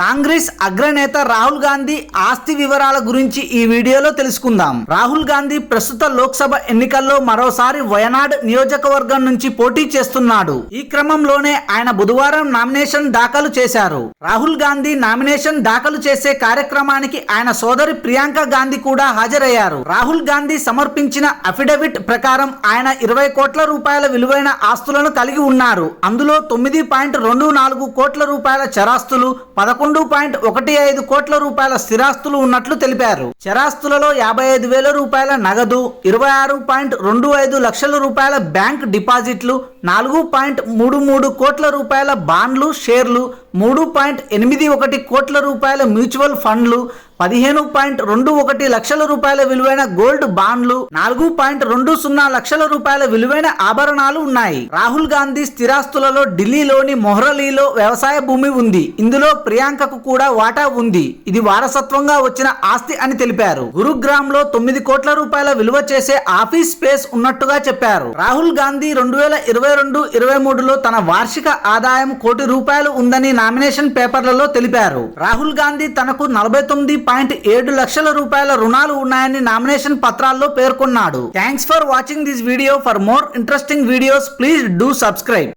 కాంగ్రెస్ అగ్రనేత రాహుల్ గాంధీ ఆస్తి వివరాల గురించి ఈ వీడియోలో తెలుసుకుందాం. రాహుల్ గాంధీ ప్రస్తుత లోక్సభ ఎన్నికల్లో మరోసారి వయనాడ్ నియోజకవర్గం నుంచి పోటీ చేస్తున్నాడు. ఈ క్రమంలోనే ఆయన బుధవారం నామినేషన్ దాఖలు చేశారు. రాహుల్ గాంధీ నామినేషన్ దాఖలు చేసే కార్యక్రమానికి ఆయన సోదరి ప్రియాంక గాంధీ కూడా హాజరయ్యారు. రాహుల్ గాంధీ సమర్పించిన అఫిడవిట్ ప్రకారం ఆయన 20 కోట్ల రూపాయల విలువైన ఆస్తులను కలిగి ఉన్నారు. అందులో 9.24 కోట్ల రూపాయల చరాస్తులు, 11.15 కోట్ల రూపాయల స్థిరాస్తులు ఉన్నట్లు తెలిపారు. చరాస్తులలో 55,000 రూపాయల నగదు, 26.25 లక్షల రూపాయల బ్యాంక్ డిపాజిట్లు, 4.33 కోట్ల రూపాయల బాండ్లు, షేర్లు, 3.81 కోట్ల రూపాయల మ్యూచువల్ ఫండ్లు, 15.21 లక్షల రూపాయల విలువైన గోల్డ్ బాండ్లు, 4.20 లక్షల రూపాయల విలువైన ఆభరణాలు ఉన్నాయి. రాహుల్ గాంధీ స్థిరాస్తులలో ఢిల్లీలోని మొహ్రలీలో వ్యవసాయ భూమి ఉంది. ఇందులో ప్రియాంకకు కూడా వాటా ఉంది. ఇది వారసత్వంగా వచ్చిన ఆస్తి అని తెలిపారు. గురుగ్రామ్ లో 9 కోట్ల రూపాయల విలువ చేసే ఆఫీస్ స్పేస్ ఉన్నట్టుగా చెప్పారు. రాహుల్ గాంధీ 2022-23లో తన వార్షిక ఆదాయం ₹1 కోటి ఉందని నామినేషన్ పేపర్లలో తెలిపారు. రాహుల్ గాంధీ తనకు 49.7 లక్షల రూపాయల రుణాలు ఉన్నాయని నామినేషన్ పత్రాల్లో పేర్కొన్నాడు. Thanks for watching this video. For more interesting videos please do subscribe.